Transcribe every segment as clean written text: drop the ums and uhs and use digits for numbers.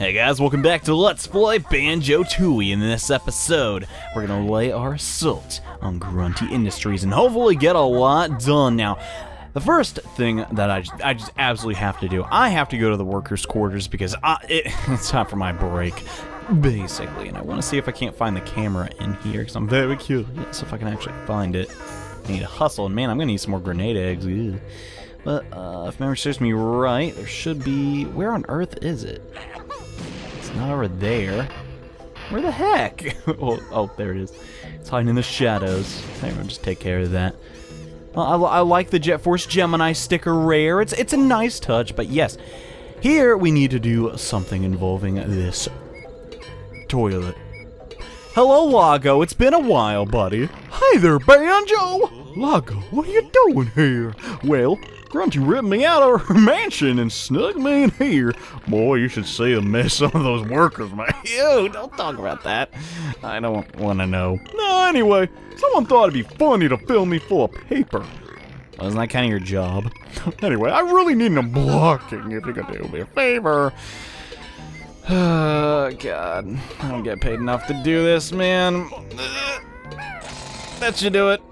Hey guys, welcome back to Let's Play Banjo-Tooie. In this episode, we're gonna lay our salt on Grunt Industries and hopefully get a lot done. Now, the first thing that I just absolutely have to do, I have to go to the workers' quarters because it's time for my break, basically. And I want to see if I can't find the camera in here because I'm very curious if I can actually find it. I need to hustle, and man, I'm gonna need some more grenade eggs. Ew. But if memory serves me right, there should be. Where on earth is it? It's not over there. Where the heck? Oh, there it is. It's hiding in the shadows. I'll just take care of that. I like the Jet Force Gemini sticker rare. It's a nice touch, but yes, here we need to do something involving this toilet. Hello, Lago. It's been a while, buddy. Hey there, Banjo. Lago, what are you doing here? Well, Grunty ripped me out of her mansion and snuck me in here. Boy, you should see the mess some of those workers, man. Ew, don't talk about that. I don't want to know. No, anyway, someone thought it'd be funny to fill me full of paper. Well, isn't that kind of your job? Anyway, I really need an blocking if you could do me a favor. Oh, God. I don't get paid enough to do this, man. That should do it.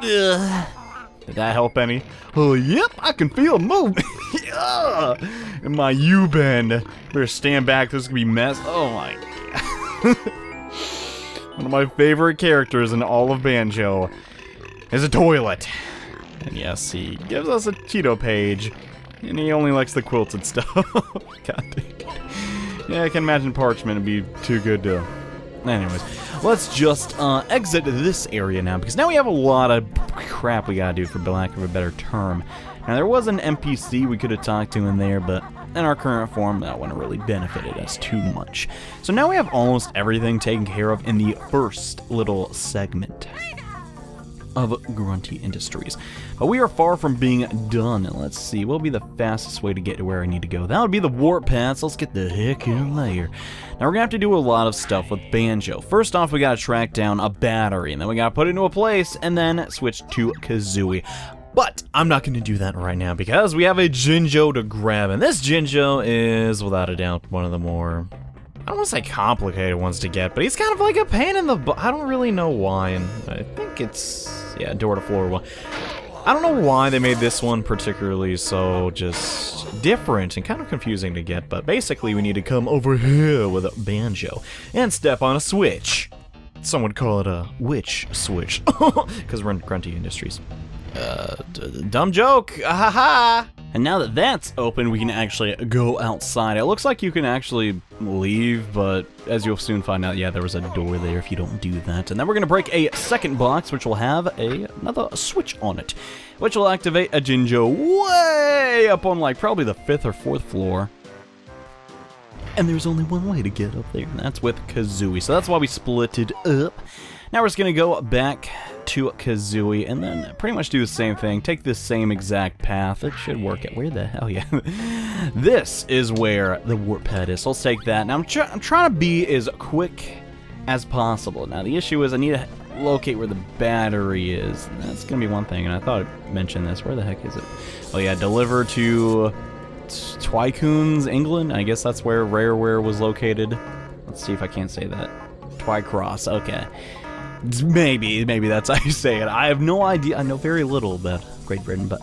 Did that help any? Oh, yep, I can feel a movement. In my U-bend. Better stand back, this is gonna be mess. Oh my God. One of my favorite characters in all of Banjo is a toilet. And yes, he gives us a Cheeto page. And he only likes the quilted stuff. God dang it. Yeah, I can imagine parchment would be too good to... Anyways, let's just exit this area now, because now we have a lot of crap we gotta do, for lack of a better term. Now, there was an NPC we could have talked to in there, but in our current form, that wouldn't really benefited us too much. So now we have almost everything taken care of in the first little segment of Grunty Industries. But we are far from being done. And let's see, what will be the fastest way to get to where I need to go? That would be the warp path, so let's get the heck in there. Now we're gonna have to do a lot of stuff with Banjo. First off, we gotta track down a battery, and then we gotta put it into a place, and then switch to Kazooie. But I'm not going to do that right now because we have a Jinjo to grab, and this Jinjo is, without a doubt, one of the more, I don't want to say complicated ones to get, but he's kind of like a pain in the butt. I don't really know why, and I think it's, yeah, door to floor one. I don't know why they made this one particularly so just different and kind of confusing to get, but basically we need to come over here with a Banjo and step on a switch. Some would call it a witch switch, because we're in Grunty Industries. Dumb joke, ahaha! And now that that's open, we can actually go outside. It looks like you can actually leave, but as you'll soon find out, yeah, there was a door there if you don't do that. And then we're gonna break a second box, which will have another switch on it, which will activate a Jinjo way up on like probably the 5th or 4th floor. And there's only one way to get up there, and that's with Kazooie. So that's why we split it up. Now we're just gonna go back to Kazooie and then pretty much do the same thing. Take the same exact path. It should work out. Where the hell, yeah. This is where the warp pad is. So let's take that. Now I'm trying to be as quick as possible. Now the issue is I need to locate where the battery is. That's gonna be one thing, and I thought I'd mention this. Where the heck is it? Oh yeah, deliver to Twycoons, England. I guess that's where Rareware was located. Let's see if I can't say that. Twycross, okay. Maybe that's how you say it. I have no idea. I know very little about Great Britain, but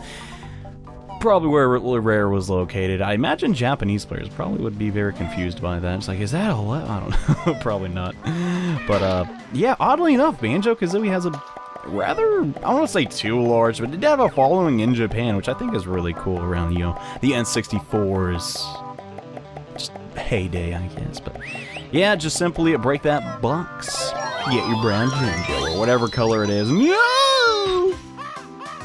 probably where Rare was located. I imagine Japanese players probably would be very confused by that. It's like, is that a what? I don't know. Probably not. But, yeah, oddly enough, Banjo-Kazooie has a rather, I don't want to say too large, but it did have a following in Japan, which I think is really cool around, you know, the N64's just heyday, I guess. But, yeah, just simply break that box. Get your brown Jinjo, or whatever color it is. No!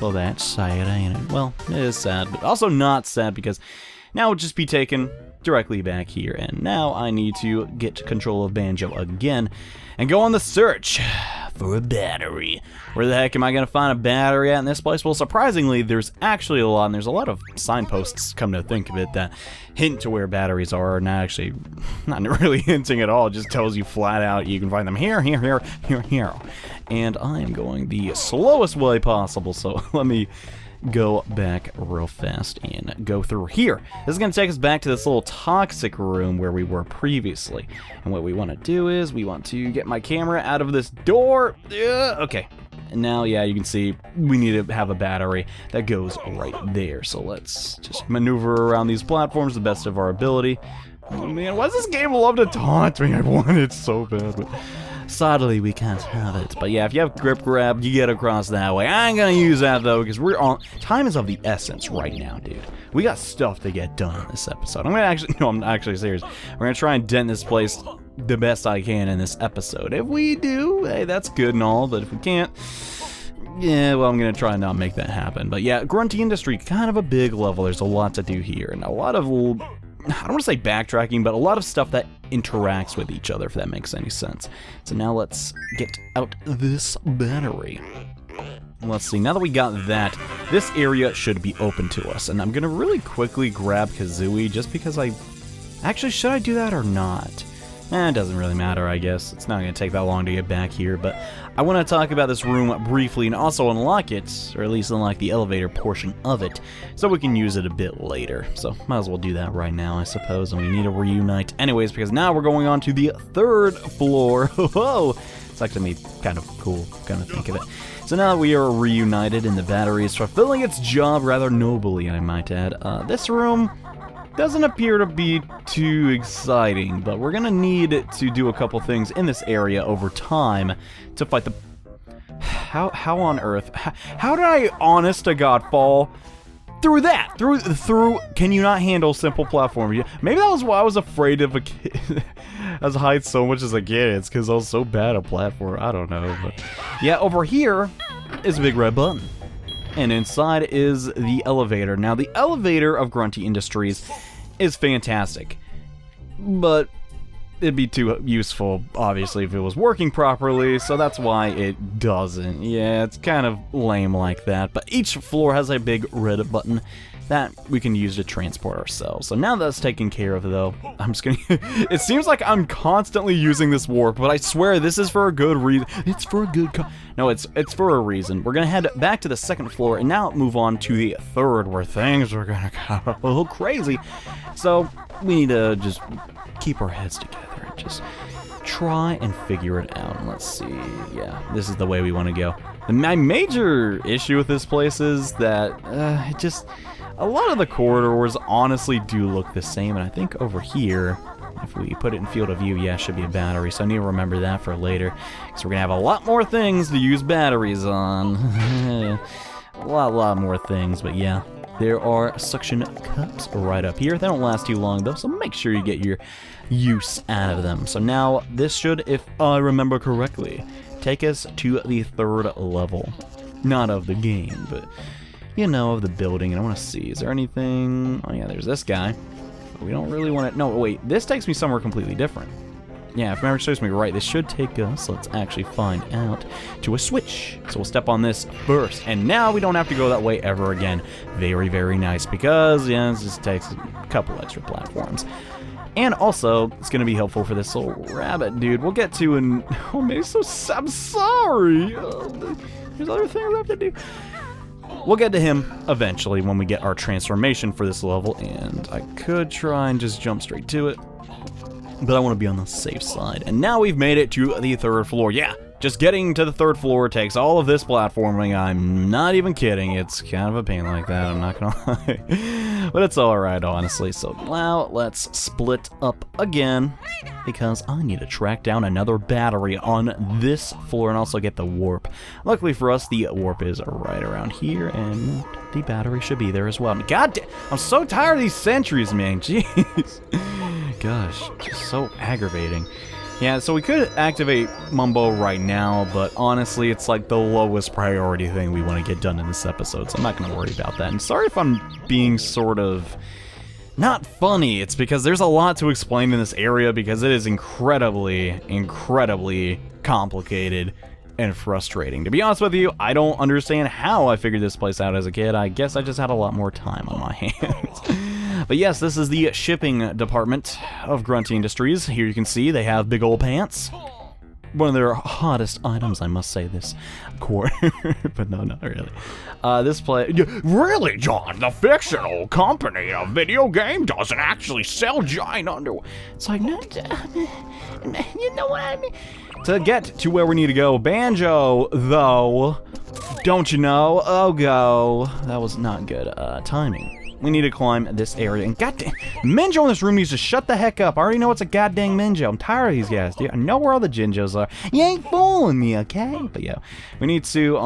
Well, that's sad, ain't it? Well, it is sad, but also not sad, because now it'll just be taken directly back here, and now I need to get control of Banjo again, and go on the search for a battery. Where the heck am I going to find a battery at in this place? Well, surprisingly, there's actually a lot, and there's a lot of signposts, come to think of it, that hint to where batteries are, not really hinting at all. It just tells you flat out you can find them here, here, here. And I am going the slowest way possible, so let me go back real fast and go through here. This is going to take us back to this little toxic room where we were previously. And what we want to do is we want to get my camera out of this door. Okay. And now, yeah, you can see we need to have a battery that goes right there. So let's just maneuver around these platforms the best of our ability. Oh, man, why does this game love to taunt me? I want it so bad, but sadly we can't have it. But yeah, if you have grip grab, you get across that way. I ain't gonna use that though, because we're on time is of the essence right now, dude. We got stuff to get done in this episode. I'm actually serious. We're gonna try and dent this place the best I can in this episode. If we do, hey, that's good and all, but if we can't, yeah, well, I'm gonna try and not make that happen. But yeah, Grunty Industry, kind of a big level. There's a lot to do here, and a lot of, I don't want to say backtracking, but a lot of stuff that interacts with each other, if that makes any sense. So now let's get out this battery. Let's see, now that we got that, this area should be open to us. And I'm going to really quickly grab Kazooie just because actually, should I do that or not? It doesn't really matter, I guess. It's not going to take that long to get back here, but I want to talk about this room briefly and also unlock it, or at least unlock the elevator portion of it, so we can use it a bit later. So, might as well do that right now, I suppose, and we need to reunite anyways, because now we're going on to the 3rd floor. Whoa! It's actually kind of cool, kind of think of it. So now that we are reunited and the battery is fulfilling its job rather nobly, I might add, this room doesn't appear to be too exciting, but we're gonna need to do a couple things in this area over time to fight the... How on earth? How did I, honest to God, fall through that? Through... Can you not handle simple platforming? Maybe that was why I was afraid of a kid. As heights so much as I get. It's because I was so bad at platform. I don't know, but... Yeah, over here is a big red button. And inside is the elevator. Now, the elevator of Grunty Industries is fantastic, but it'd be too useful, obviously, if it was working properly, so that's why it doesn't. Yeah, it's kind of lame like that, but each floor has a big red button that we can use to transport ourselves. So now that's taken care of, though, I'm just gonna... It seems like I'm constantly using this warp, but I swear this is for a good reason. It's for a good... No, it's for a reason. We're gonna head back to the 2nd floor and now move on to the 3rd, where things are gonna go a little crazy. So we need to just keep our heads together and just try and figure it out. Let's see. Yeah, this is the way we want to go. And my major issue with this place is that it just... A lot of the corridors honestly do look the same, and I think over here, if we put it in field of view, yeah, should be a battery, so I need to remember that for later, because we're going to have a lot more things to use batteries on. a lot more things, but yeah, there are suction cups right up here. They don't last too long, though, so make sure you get your use out of them. So now, this should, if I remember correctly, take us to the 3rd level. Not of the game, but... you know, of the building, and I want to see, is there anything... Oh yeah, there's this guy. But we don't really want to... No, wait, this takes me somewhere completely different. Yeah, if memory serves me right, this should take us, let's actually find out, to a switch. So we'll step on this first, and now we don't have to go that way ever again. Very, very nice, because, yeah, this just takes a couple extra platforms. And also, it's going to be helpful for this little rabbit dude. We'll get to an... Oh man, I'm sorry! There's other things I have to do. We'll get to him eventually when we get our transformation for this level, and I could try and just jump straight to it, but I want to be on the safe side. And now we've made it to the 3rd floor. Yeah, just getting to the 3rd floor takes all of this platforming. I'm not even kidding. It's kind of a pain like that, I'm not gonna lie. But it's alright, honestly. So now let's split up again, because I need to track down another battery on this floor and also get the warp. Luckily for us, the warp is right around here, and the battery should be there as well. God damn, I'm so tired of these sentries, man. Jeez. Gosh, just so aggravating. Yeah, so we could activate Mumbo right now, but honestly, it's like the lowest priority thing we want to get done in this episode, so I'm not going to worry about that. And sorry if I'm being sort of... not funny, it's because there's a lot to explain in this area, because it is incredibly, incredibly complicated and frustrating. To be honest with you, I don't understand how I figured this place out as a kid. I guess I just had a lot more time on my hands. But yes, this is the shipping department of Grunt Industries. Here you can see they have big old pants. one of their hottest items, I must say, this quarter. But no, not really. This play... Really, John? The fictional company of video game doesn't actually sell giant underwear. It's like, no, you know what I mean? To get to where we need to go, Banjo, though, don't you know? Oh, go. That was not good timing. We need to climb this area. And goddamn, Minjo in this room needs to shut the heck up. I already know it's a goddamn Minjo. I'm tired of these guys, dude. I know where all the Jinjos are. You ain't fooling me, okay? But yeah, we need to,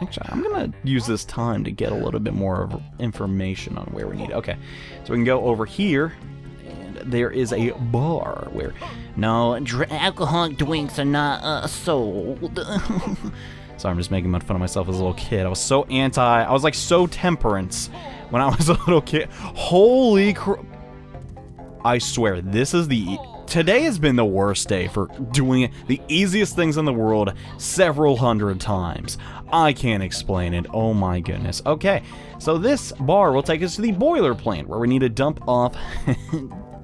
actually, I'm gonna use this time to get a little bit more of information on where we need. Okay, so we can go over here. And there is a bar where, no, alcoholic drinks are not sold. Sorry, I'm just making fun of myself as a little kid. I was so I was like so temperance when I was a little kid. Holy crap. I swear, today has been the worst day for doing the easiest things in the world several hundred times. I can't explain it. Oh my goodness. Okay, so this bar will take us to the boiler plant where we need to dump off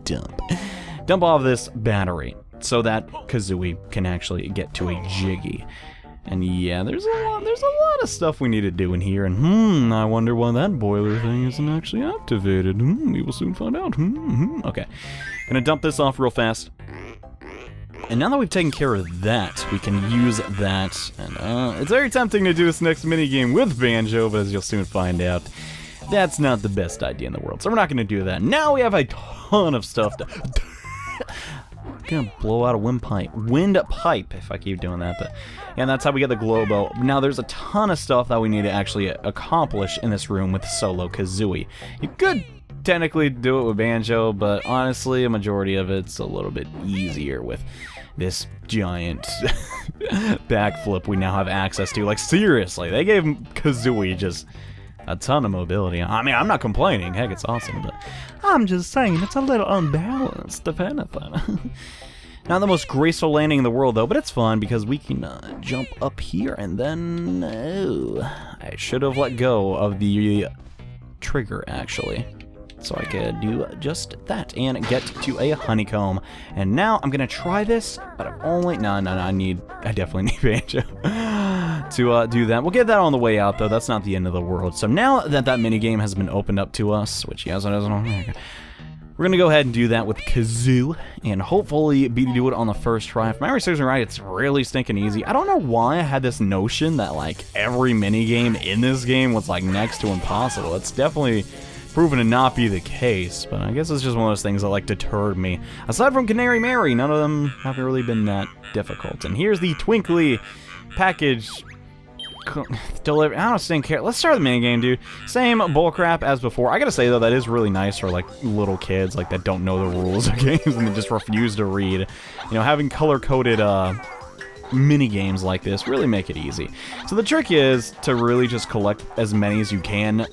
this battery so that Kazooie can actually get to a Jiggy. And yeah, there's a lot of stuff we need to do in here, and I wonder why that boiler thing isn't actually activated. We will soon find out. Okay, gonna dump this off real fast. And now that we've taken care of that, we can use that. And it's very tempting to do this next minigame with Banjo, but as you'll soon find out, that's not the best idea in the world. So we're not gonna do that. Now we have a ton of stuff to... Gonna blow out a windpipe if I keep doing that, but yeah, that's how we get the Globo. Now there's a ton of stuff that we need to actually accomplish in this room with solo Kazooie. You could technically do it with Banjo, but honestly a majority of it's a little bit easier with this giant backflip we now have access to. Like seriously, they gave Kazooie just a ton of mobility. I mean, I'm not complaining, heck, it's awesome, but I'm just saying it's a little unbalanced, if anything. Not the most graceful landing in the world, though, but it's fun because we can jump up here, and then... I should have let go of the trigger, actually, so I could do just that and get to a honeycomb. And now I'm gonna try this, but I've only... No, I definitely need Banjo to do that. We'll get that on the way out, though. That's not the end of the world. So now that minigame has been opened up to us, which yes, it isn't. We're gonna go ahead and do that with Kazoo, and hopefully do it on the first try. If my memory serves me right, it's really stinking easy. I don't know why I had this notion that like every minigame in this game was like next to impossible. It's definitely proven to not be the case, but I guess it's just one of those things that like deterred me. Aside from Canary Mary, none of them haven't really been that difficult. And here's the Twinkly package delivery. I don't care. Let's start the minigame, dude. Same bullcrap as before. I gotta say though, that is really nice for like little kids like that don't know the rules of games and they just refuse to read. You know, having color-coded mini-games like this really make it easy. So the trick is to really just collect as many as you can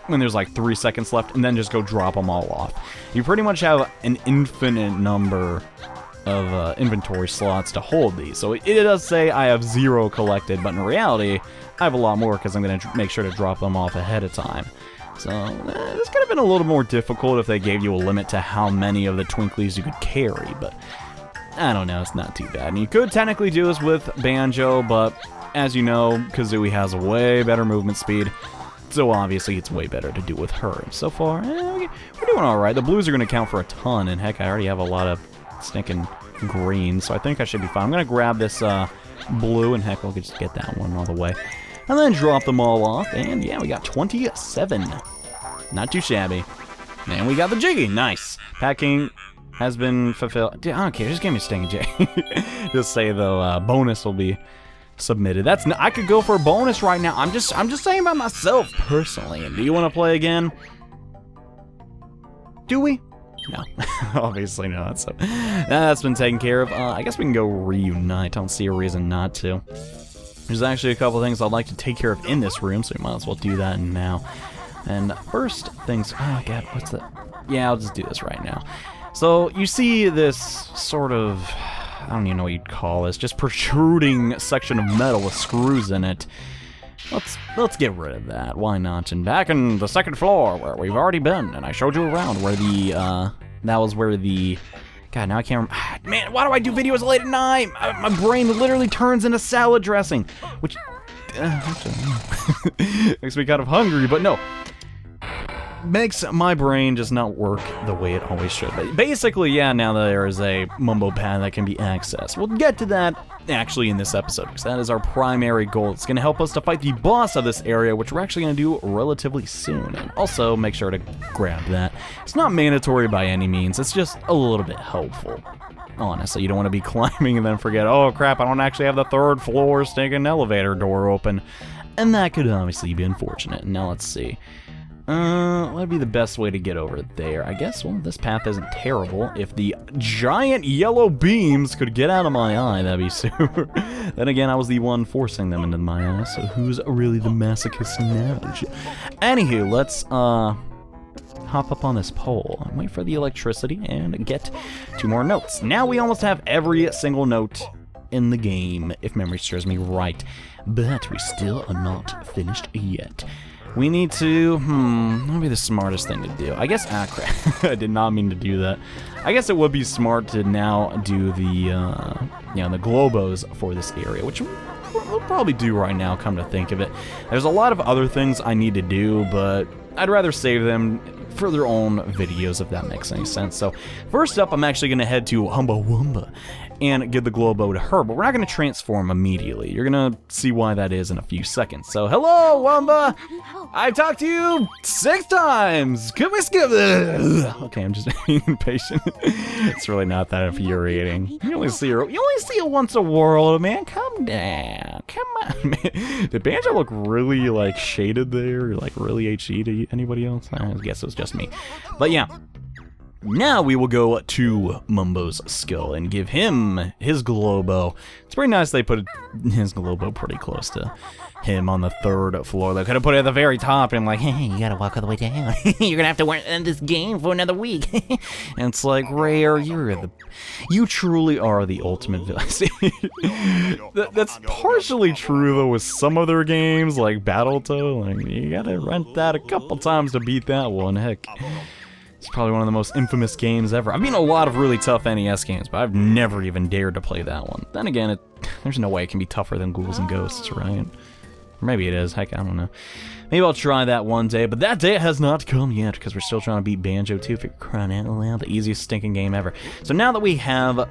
when there's like 3 seconds left, and then just go drop them all off. You pretty much have an infinite number of inventory slots to hold these. So it does say I have 0 collected, but in reality, I have a lot more because I'm going to make sure to drop them off ahead of time. So this could have been a little more difficult if they gave you a limit to how many of the Twinklies you could carry, but I don't know, it's not too bad. And you could technically do this with Banjo, but as you know, Kazooie has a way better movement speed, so obviously it's way better to do with her. So far, we're doing alright. The blues are going to count for a ton, and heck, I already have a lot of stinking green, so I think I should be fine. I'm going to grab this blue, and heck, we'll just get that one all the way. And then drop them all off, and yeah, we got 27. Not too shabby. And we got the Jiggy, nice. Packing has been fulfilled. Dude, I don't care, just give me a stinking J. Just say though, bonus will be submitted. I could go for a bonus right now. I'm just saying about myself personally. Do you want to play again? Do we? No, obviously not. So that's been taken care of. I guess we can go reunite. I don't see a reason not to. There's actually a couple things I'd like to take care of in this room, so we might as well do that now. And first things, oh god, what's that? Yeah, I'll just do this right now. So you see this sort of, I don't even know what you'd call this, just protruding section of metal with screws in it. Let's get rid of that. Why not? And back in the second floor where we've already been, and I showed you around where the that was where the God, now I can't man, why do I do videos late at night? My brain literally turns into salad dressing, which makes me kind of hungry, but no. Makes my brain just not work the way it always should. But basically, yeah, now there is a Mumbo pad that can be accessed. We'll get to that actually in this episode, because that is our primary goal. It's going to help us to fight the boss of this area, which we're actually going to do relatively soon. And also, make sure to grab that. It's not mandatory by any means, it's just a little bit helpful. Honestly, you don't want to be climbing and then forget, oh crap, I don't actually have the 3rd floor stinking elevator door open. And that could obviously be unfortunate. Now let's see. What would be the best way to get over there? I guess, well, this path isn't terrible. If the giant yellow beams could get out of my eye, that'd be super. Then again, I was the one forcing them into my eye, so who's really the masochist now? Anywho, let's, hop up on this pole and wait for the electricity and get 2 more notes. Now we almost have every single note in the game, if memory serves me right. But we still are not finished yet. We need to, what would be the smartest thing to do? I guess, crap, I did not mean to do that. I guess it would be smart to now do the, the globos for this area, which we'll probably do right now, come to think of it. There's a lot of other things I need to do, but I'd rather save them for their own videos, if that makes any sense. So, first up, I'm actually going to head to Humbawamba and give the globo to her, but we're not going to transform immediately. You're going to see why that is in a few seconds. So, hello, Wamba! I've talked to you 6 times! Can we skip this? Okay, I'm just being impatient. It's really not that infuriating. You only see her once a world, man. Calm down. Come on, man. Did Banjo look really, like, shaded there? Or, like, really HD to anybody else? I guess it was just me. But yeah. Now we will go to Mumbo's skull and give him his globo. It's pretty nice they put his globo pretty close to him on the 3rd floor. They could have put it at the very top and like, hey, you gotta walk all the way down. You're gonna have to end this game for another week. And it's like, Rare, you truly are the ultimate villain. That's partially true though with some other games like Battletoe. Like, you gotta rent that a couple times to beat that one. Heck. It's probably one of the most infamous games ever. I've been a lot of really tough NES games, but I've never even dared to play that one. Then again, there's no way it can be tougher than Ghouls and Ghosts, right? Or maybe it is. Heck, I don't know. Maybe I'll try that one day, but that day has not come yet, because we're still trying to beat Banjo-Tooie, if you're crying out loud, the easiest stinking game ever. So now that we have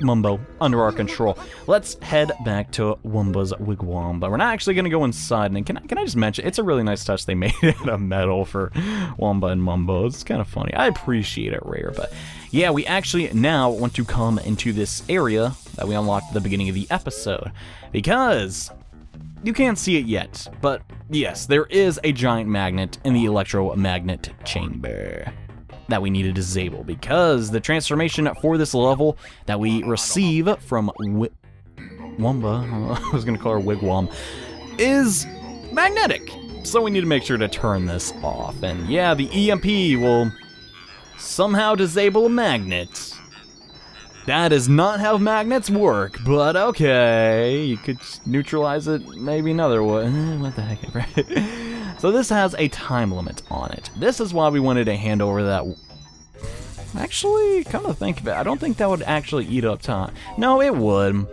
Mumbo under our control, let's head back to Wumba's wigwam. But we're not actually going to go inside. And can I just mention, it's a really nice touch they made it out of metal for Wumba and Mumbo. It's kind of funny. I appreciate it, Rare. But yeah, we actually now want to come into this area that we unlocked at the beginning of the episode, because you can't see it yet, but yes, there is a giant magnet in the electromagnet chamber that we need to disable, because the transformation for this level that we receive from Wumba, I was going to call her Wigwam, is magnetic. So we need to make sure to turn this off. And yeah, the EMP will somehow disable a magnet. That is not how magnets work, but okay. You could neutralize it maybe another way. What the heck, right? So this has a time limit on it. This is why we wanted to hand over that. Actually, come to think of it, I don't think that would actually eat up time. No, it would.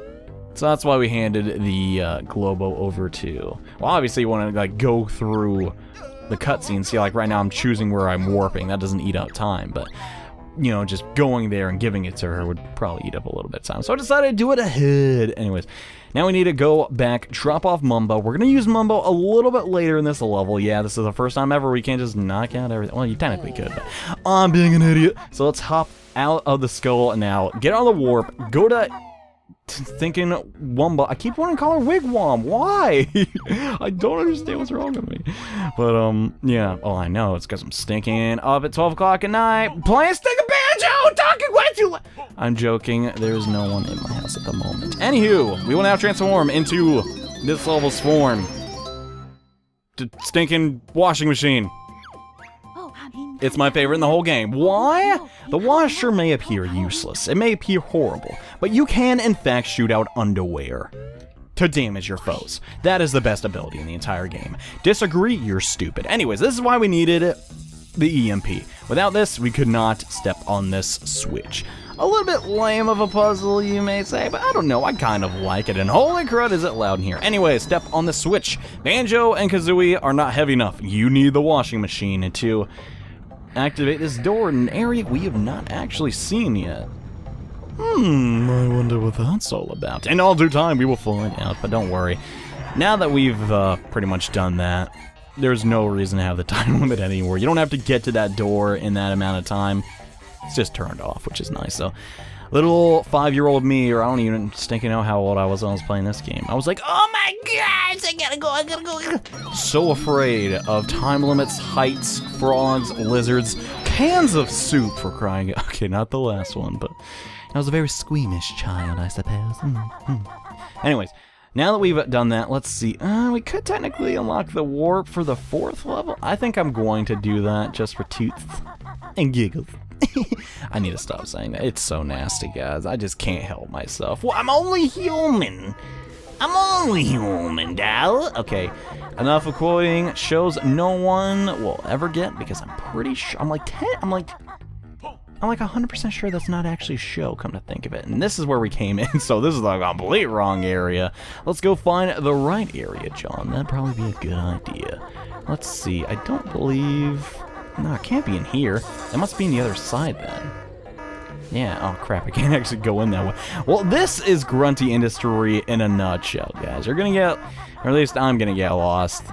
So that's why we handed the Globo over to. Well, obviously you want to like go through the cutscene. See, like right now I'm choosing where I'm warping. That doesn't eat up time, but you know, just going there and giving it to her would probably eat up a little bit of time. So I decided to do it ahead. Anyways, now we need to go back, drop off Mumbo. We're going to use Mumbo a little bit later in this level. Yeah, this is the first time ever we can't just knock out everything. Well, you technically could, but I'm being an idiot. So let's hop out of the skull now, get on the warp, go to thinking Wumba. I keep wanting to call her Wigwam. Why? I don't understand what's wrong with me. But, yeah. Oh, I know. It's because I'm stinking up at 12 o'clock at night, playing stinking banjo, talking way too loud. I'm joking. There's no one in my house at the moment. Anywho, we will now transform into this level's form. Stinking washing machine. It's my favorite in the whole game. Why? The washer may appear useless, it may appear horrible, but you can in fact shoot out underwear to damage your foes. That is the best ability in the entire game. Disagree? You're stupid. Anyways, this is why we needed the EMP. Without this, we could not step on this switch. A little bit lame of a puzzle, you may say, but I don't know, I kind of like it, and holy crud, is it loud in here. Anyway, step on the switch. Banjo and Kazooie are not heavy enough. You need the washing machine to activate this door in an area we have not actually seen yet. I wonder what that's all about. In all due time, we will find out, but don't worry. Now that we've pretty much done that, there's no reason to have the time limit anymore. You don't have to get to that door in that amount of time. It's just turned off, which is nice. So, little 5-year-old me, or I don't even stinking know how old I was when I was playing this game. I was like, oh my gosh, I gotta go. So afraid of time limits, heights, frogs, lizards, cans of soup, for crying out. Okay, not the last one, but I was a very squeamish child, I suppose. Anyways, now that we've done that, let's see. We could technically unlock the warp for the 4th level. I think I'm going to do that just for toots and giggles. I need to stop saying that. It's so nasty, guys. I just can't help myself. Well, I'm only human. Doll. Okay, enough of quoting shows no one will ever get, because I'm pretty sure, I'm like 100% sure that's not actually a show, come to think of it. And this is where we came in, so this is the complete wrong area. Let's go find the right area, John. That'd probably be a good idea. Let's see, I don't believe... No, it can't be in here. It must be in the other side, then. Yeah, oh crap, I can't actually go in that way. Well, this is Grunty Industry in a nutshell, guys. You're gonna get, or at least I'm gonna get lost.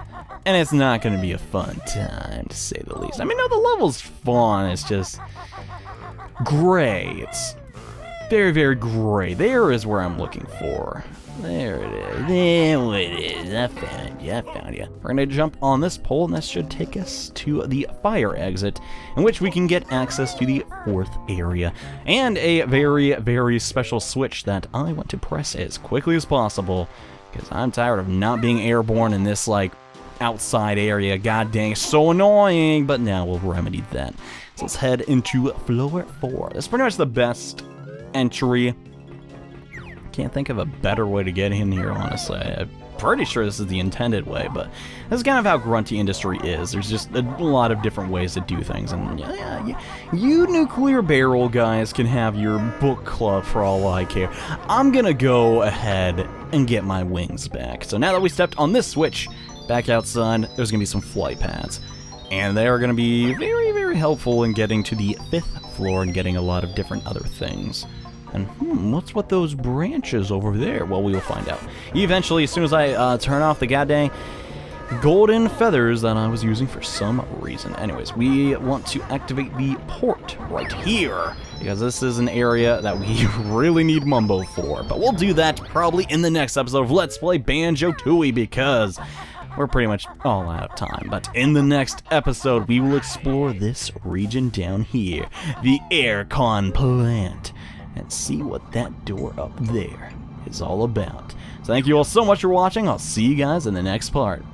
And it's not gonna be a fun time, to say the least. I mean, no, the level's fun, it's just... gray. It's very, very gray. There is where I'm looking for. There it is. There it is. I found you. We're gonna jump on this pole, and this should take us to the fire exit, in which we can get access to the 4th area. And a very, very special switch that I want to press as quickly as possible, because I'm tired of not being airborne in this, like, outside area. God dang, it's so annoying. But now we'll remedy that. So let's head into floor 4. That's pretty much the best entry. Can't think of a better way to get in here, honestly. I'm pretty sure this is the intended way, but this is kind of how Grunty Industry is. There's just a lot of different ways to do things, and yeah, you nuclear barrel guys can have your book club for all I care. I'm gonna go ahead and get my wings back. So now that we stepped on this switch, back outside, there's gonna be some flight paths. And they are going to be very, very helpful in getting to the 5th floor and getting a lot of different other things. And what's with those branches over there? Well, we will find out. Eventually, as soon as I turn off the goddamn golden feathers that I was using for some reason. Anyways, we want to activate the port right here, because this is an area that we really need Mumbo for. But we'll do that probably in the next episode of Let's Play Banjo-Tooie, because... we're pretty much all out of time, but in the next episode, we will explore this region down here, the aircon plant, and see what that door up there is all about. So thank you all so much for watching. I'll see you guys in the next part.